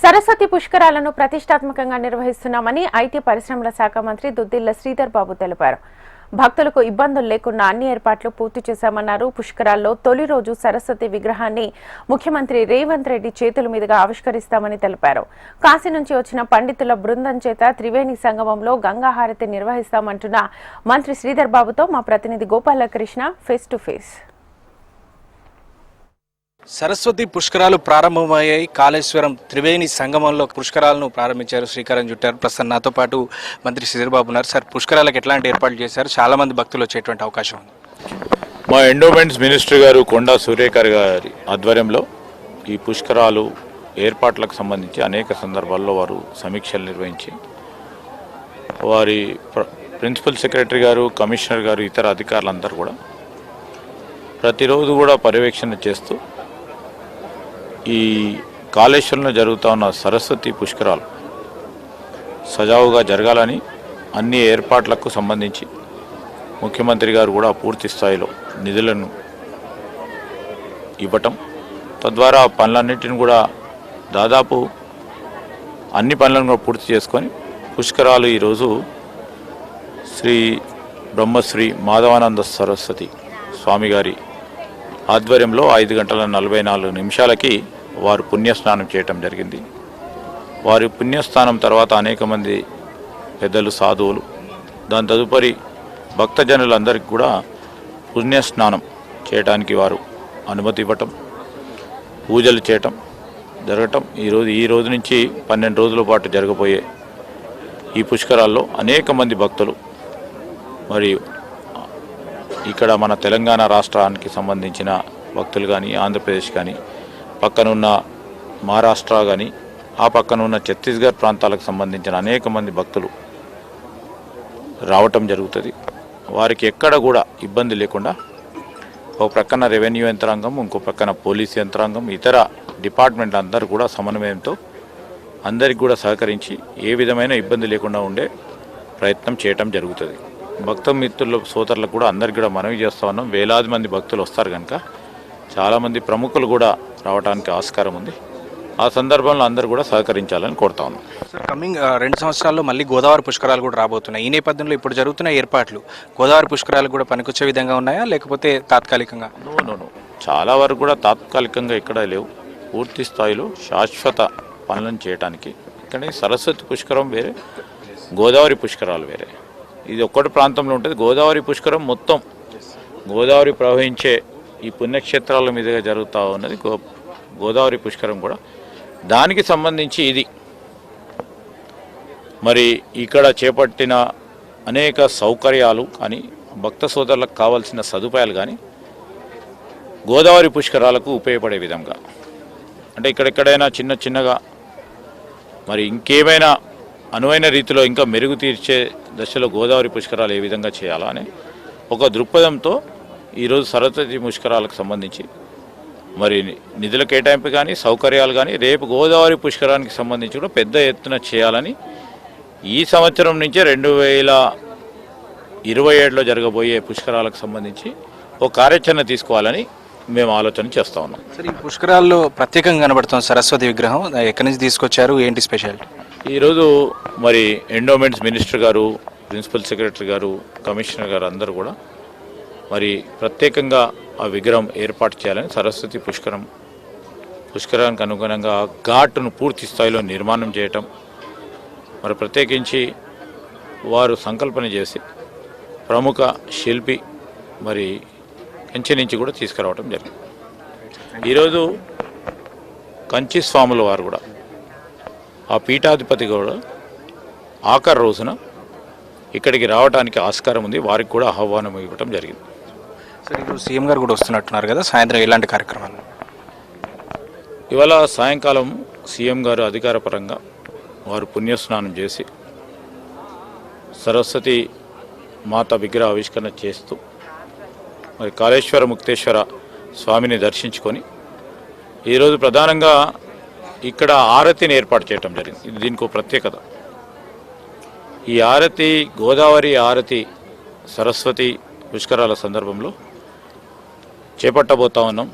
సరస్వతి పుష్కరాలను ప్రతిష్టాత్మకంగా నిర్వహిస్తున్నామని ఐటీ పరిశ్రమల శాఖ మంత్రి దుద్దిళ్ల శ్రీధర్ బాబు తెలిపారు. భక్తులకు ఇబ్బందులు లేకుండా అన్ని ఏర్పాట్లు పూర్తి చేశామన్నారు. పుష్కరాల్లో తొలి రోజు సరస్వతి విగ్రహాన్ని ముఖ్యమంత్రి రేవంత్ రెడ్డి చేతుల మీదుగా ఆవిష్కరిస్తామని తెలిపారు. కాశీ నుంచి వచ్చిన పండితుల బృందం చేత త్రివేణి సంగమంలో గంగాహారతి నిర్వహిస్తామంటున్న మంత్రి శ్రీధర్ బాబుతో మా ప్రతినిధి Gopalakrishna face to face. Saraswati పుష్కరాలు ప్రారంభమయ్యాయి. కాళేశ్వరం త్రివేణి సంగమంలో పుష్కరాలను ప్రారంభించారు, శ్రీకారం చుట్టారు. ప్రస్తుతం నాతో పాటు మంత్రి శ్రీధర్ బాబు ఉన్నారు. సార్, పుష్కరాలకు ఎట్లాంటి ఏర్పాట్లు చేశారు? చాలా మంది భక్తులు వచ్చేటువంటి అవకాశం ఉంది. మా ఎండోమెంట్స్ మినిస్టర్ గారు కొండా సూర్యకర్ గారి ఆధ్వర్యంలో ఈ పుష్కరాలు ఏర్పాట్లకు సంబంధించి అనేక సందర్భాల్లో వారు సమీక్షలు నిర్వహించి వారి ప్రిన్సిపల్ సెక్రటరీ గారు, కమిషనర్ గారు, ఇతర అధికారులందరూ కూడా ప్రతిరోజు కూడా పర్యవేక్షణ చేస్తూ ఈ కాళేశ్వరంలో జరుగుతూ ఉన్న సరస్వతి పుష్కరాలు సజావుగా జరగాలని అన్ని ఏర్పాట్లకు సంబంధించి ముఖ్యమంత్రి గారు కూడా పూర్తి స్థాయిలో నిధులను ఇవ్వటం, తద్వారా పనులన్నింటిని కూడా దాదాపు అన్ని పనులను కూడా పూర్తి చేసుకొని పుష్కరాలు ఈరోజు శ్రీ బ్రహ్మశ్రీ మాధవానంద సరస్వతి స్వామి గారి ఆధ్వర్యంలో 5:44 వారు పుణ్యస్నానం చేయటం జరిగింది. వారి పుణ్యస్నానం తర్వాత అనేక మంది పెద్దలు, సాధువులు, దాని తదుపరి భక్తజనులందరికీ కూడా పుణ్యస్నానం చేయడానికి వారు అనుమతి ఇవ్వటం, పూజలు చేయటం జరగటం. ఈ రోజు నుంచి 12 రోజుల పాటు జరగబోయే ఈ పుష్కరాల్లో అనేక మంది భక్తులు మరియు ఇక్కడ మన తెలంగాణ రాష్ట్రానికి సంబంధించిన భక్తులు కానీ, ఆంధ్రప్రదేశ్ కానీ, పక్కనున్న మహారాష్ట్ర కానీ, ఆ పక్కనున్న ఛత్తీస్గఢ్ ప్రాంతాలకు సంబంధించిన అనేక మంది భక్తులు రావటం జరుగుతుంది. వారికి ఎక్కడ కూడా ఇబ్బంది లేకుండా ఒక ప్రక్కన రెవెన్యూ యంత్రాంగం, ఇంకో ప్రక్కన పోలీస్ యంత్రాంగం, ఇతర డిపార్ట్మెంట్లు అందరూ కూడా సమన్వయంతో అందరికి కూడా సహకరించి ఏ విధమైన ఇబ్బంది లేకుండా ఉండే ప్రయత్నం చేయటం జరుగుతుంది. భక్త మిత్రుల సోదరులకు కూడా అందరికి కూడా మనవి చేస్తూ ఉన్నాం. వేలాది మంది భక్తులు వస్తారు కనుక చాలామంది ప్రముఖులు కూడా రావడానికి ఆస్కారం ఉంది. ఆ సందర్భంలో అందరూ కూడా సహకరించాలని కోరుతా ఉన్నాం. సార్, కమింగ్ 2 సంవత్సరాల్లో మళ్ళీ గోదావరి పుష్కరాలు కూడా రాబోతున్నాయి. ఈ నేపథ్యంలో ఇప్పుడు జరుగుతున్న ఏర్పాట్లు గోదావరి పుష్కరాలు కూడా పనికొచ్చే విధంగా ఉన్నాయా, లేకపోతే తాత్కాలికంగా? నో చాలా వరకు కూడా తాత్కాలికంగా ఇక్కడ లేవు. పూర్తి స్థాయిలో శాశ్వత పనులను చేయడానికి ఇక్కడ సరస్వతి పుష్కరం వేరే, గోదావరి పుష్కరాలు వేరే. ఇది ఒక్కటి ప్రాంతంలో ఉంటుంది. గోదావరి పుష్కరం మొత్తం గోదావరి ప్రవహించే ఈ పుణ్యక్షేత్రాల మీదుగా జరుగుతూ ఉన్నది గోదావరి పుష్కరం కూడా. దానికి సంబంధించి ఇది మరి ఇక్కడ చేపట్టిన అనేక సౌకర్యాలు కానీ, భక్త సోదరులకు కావాల్సిన సదుపాయాలు కానీ గోదావరి పుష్కరాలకు ఉపయోగపడే విధంగా, అంటే ఇక్కడెక్కడైనా చిన్నగా మరి ఇంకేమైనా అనువైన రీతిలో ఇంకా మెరుగు తీర్చే దశలో గోదావరి పుష్కరాలు ఏ విధంగా చేయాలా అనే ఒక దృక్పథంతో ఈరోజు సరస్వతి పుష్కరాలకు సంబంధించి మరి నిధుల కేటాయింపు కానీ, సౌకర్యాలు కానీ రేపు గోదావరి పుష్కరానికి సంబంధించి కూడా పెద్ద ఎత్తున చేయాలని ఈ సంవత్సరం నుంచే 2027లో జరగబోయే పుష్కరాలకు సంబంధించి ఒక కార్యాచరణ తీసుకోవాలని మేము ఆలోచన చేస్తూ ఉన్నాం. సరే, ఈ పుష్కరాల్లో ప్రత్యేకంగా కనబడుతుంది సరస్వతి విగ్రహం. ఎక్కడి నుంచి తీసుకొచ్చారు, ఏంటి స్పెషాలిటీ? ఈరోజు మరి ఎండోమెంట్స్ మినిస్టర్ గారు, ప్రిన్సిపల్ సెక్రటరీ గారు, కమిషనర్ గారు అందరూ కూడా మరి ప్రత్యేకంగా ఆ విగ్రహం ఏర్పాటు చేయాలని, సరస్వతి పుష్కరానికి అనుగుణంగా ఘాటును పూర్తి స్థాయిలో నిర్మాణం చేయటం, మరి ప్రత్యేకించి వారు సంకల్పన చేసి ప్రముఖ శిల్పి మరి కంచి నుంచి కూడా తీసుకురావడం జరిగింది. ఈరోజు కంచి స్వాముల వారు కూడా, ఆ పీఠాధిపతి కూడా ఆఖరి రోజున ఇక్కడికి రావడానికి ఆస్కారం ఉంది. వారికి కూడా ఆహ్వానం ఇవ్వటం జరిగింది. సరే, ఇప్పుడు సీఎం గారు కూడా వస్తున్నట్టున్నారు కదా, సాయంత్రం ఎలాంటి కార్యక్రమాలు? ఇవాళ సాయంకాలం సీఎం గారు అధికారపరంగా వారు పుణ్యస్నానం చేసి సరస్వతి మాత విగ్రహ ఆవిష్కరణ చేస్తూ మరి కాళేశ్వర ముక్తేశ్వర స్వామిని దర్శించుకొని ఈరోజు ప్రధానంగా ఇక్కడ ఆరతిని ఏర్పాటు చేయడం జరిగింది. ఇది దీనికి ఒక ప్రత్యేకత. ఈ ఆరతి, గోదావరి ఆరతి సరస్వతి పుష్కరాల సందర్భంలో చేపట్టబోతా ఉన్నాం.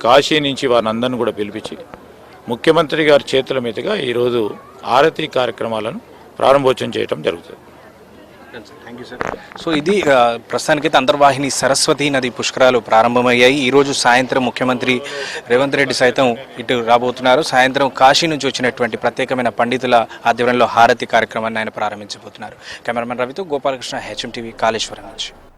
కాశీ నుంచి వారిని అందరిని కూడా పిలిపించి ముఖ్యమంత్రి గారి చేతుల మీదుగా ఈరోజు ఆరతి కార్యక్రమాలను ప్రారంభోత్సవం చేయడం జరుగుతుంది. Thank you sir. సో ఇది ప్రస్తుతానికైతే అంతర్వాహిని సరస్వతి నది పుష్కరాలు ప్రారంభమయ్యాయి. ఈరోజు సాయంత్రం ముఖ్యమంత్రి రేవంత్ రెడ్డి సైతం ఇటు రాబోతున్నారు. సాయంత్రం కాశీ నుంచి వచ్చినటువంటి ప్రత్యేకమైన పండితుల ఆధ్వర్యంలో హారతి కార్యక్రమాన్ని ఆయన ప్రారంభించబోతున్నారు. కెమెరామెన్ రవితో గోపాలకృష్ణ, HM TV, కాళేశ్వరం నుంచి.